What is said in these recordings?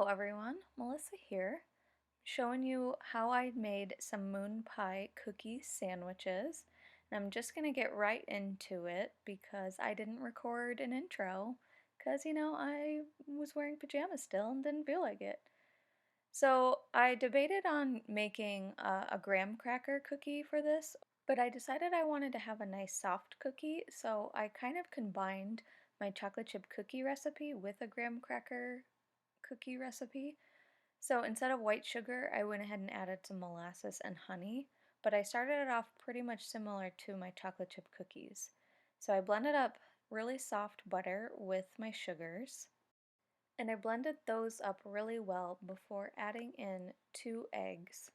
Hello everyone, Melissa here, showing you how I made some moon pie cookie sandwiches. And I'm just going to get right into it because I didn't record an intro because, I was wearing pajamas still and didn't feel like it. So I debated on making a graham cracker cookie for this, but I decided I wanted to have a nice soft cookie, so I kind of combined my chocolate chip cookie recipe with a graham cracker cookie recipe. So instead of white sugar, I went ahead and added some molasses and honey, but I started it off pretty much similar to my chocolate chip cookies. So I blended up really soft butter with my sugars, and I blended those up really well before adding in 2 eggs.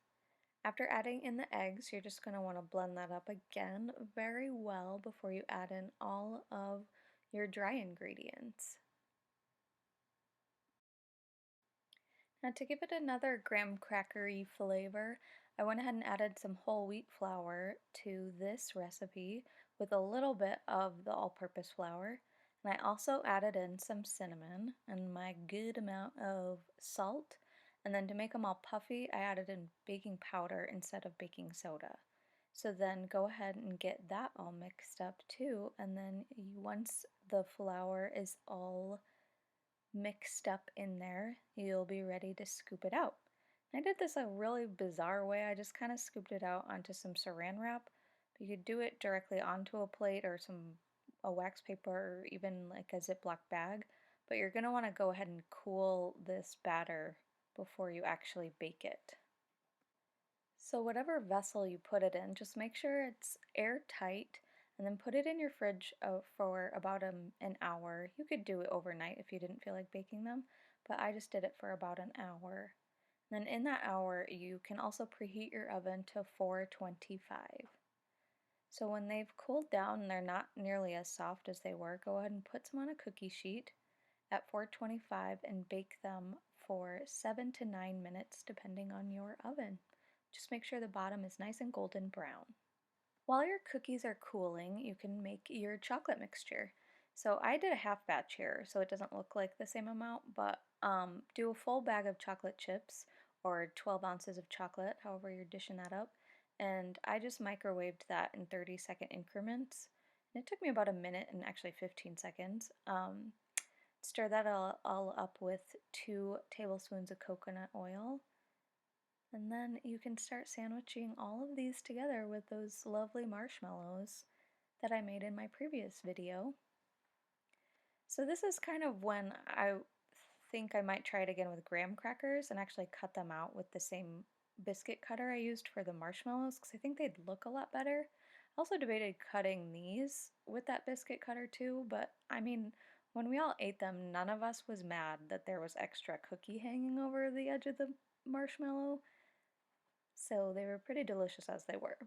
After adding in the eggs, you're just going to want to blend that up again very well before you add in all of your dry ingredients. Now to give it another graham crackery flavor, I went ahead and added some whole wheat flour to this recipe with a little bit of the all-purpose flour. And I also added in some cinnamon and my good amount of salt. And then to make them all puffy, I added in baking powder instead of baking soda. So then go ahead and get that all mixed up too. And then once the flour is all mixed up in there, you'll be ready to scoop it out. I did this a really bizarre way. I just kind of scooped it out onto some saran wrap. You could do it directly onto a plate or a wax paper or even like a Ziploc bag, but you're going to want to go ahead and cool this batter before you actually bake it. So whatever vessel you put it in, just make sure it's airtight and then put it in your fridge for about an hour. You could do it overnight if you didn't feel like baking them, but I just did it for about an hour. And then in that hour, you can also preheat your oven to 425. So when they've cooled down and they're not nearly as soft as they were, go ahead and put some on a cookie sheet at 425 and bake them for 7 to 9 minutes depending on your oven. Just make sure the bottom is nice and golden brown. While your cookies are cooling, you can make your chocolate mixture. So I did a half batch here, so it doesn't look like the same amount, but do a full bag of chocolate chips or 12 ounces of chocolate, however you're dishing that up. And I just microwaved that in 30-second increments. And it took me about a minute and actually 15 seconds. Stir that all up with 2 tablespoons of coconut oil. And then you can start sandwiching all of these together with those lovely marshmallows that I made in my previous video. So this is kind of when I think I might try it again with graham crackers and actually cut them out with the same biscuit cutter I used for the marshmallows because I think they'd look a lot better. I also debated cutting these with that biscuit cutter too, but I mean, when we all ate them, none of us was mad that there was extra cookie hanging over the edge of the marshmallow. So they were pretty delicious as they were.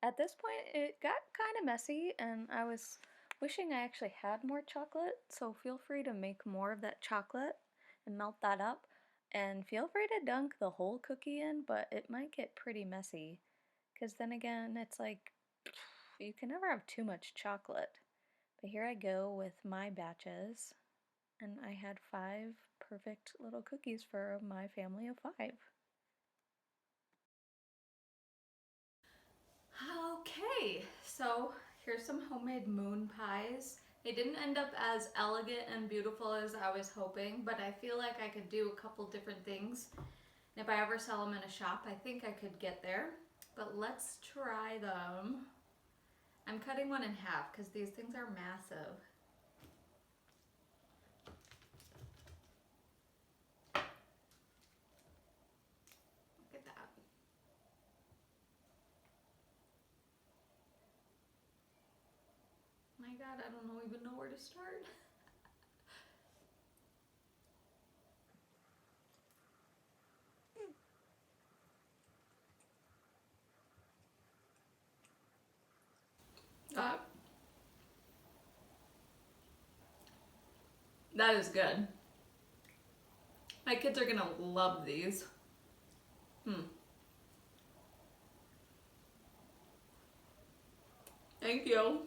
At this point, it got kind of messy, and I was wishing I actually had more chocolate, so feel free to make more of that chocolate and melt that up. And feel free to dunk the whole cookie in, but it might get pretty messy, because then again, it's like, you can never have too much chocolate. But here I go with my batches, and I had 5 perfect little cookies for my family of 5. Okay, so here's some homemade moon pies. They didn't end up as elegant and beautiful as I was hoping, but I feel like I could do a couple different things. And if I ever sell them in a shop, I think I could get there. But let's try them. I'm cutting one in half because these things are massive. Look at that. My God, I don't even know where to start. That, that is good. My kids are gonna love these. Thank you.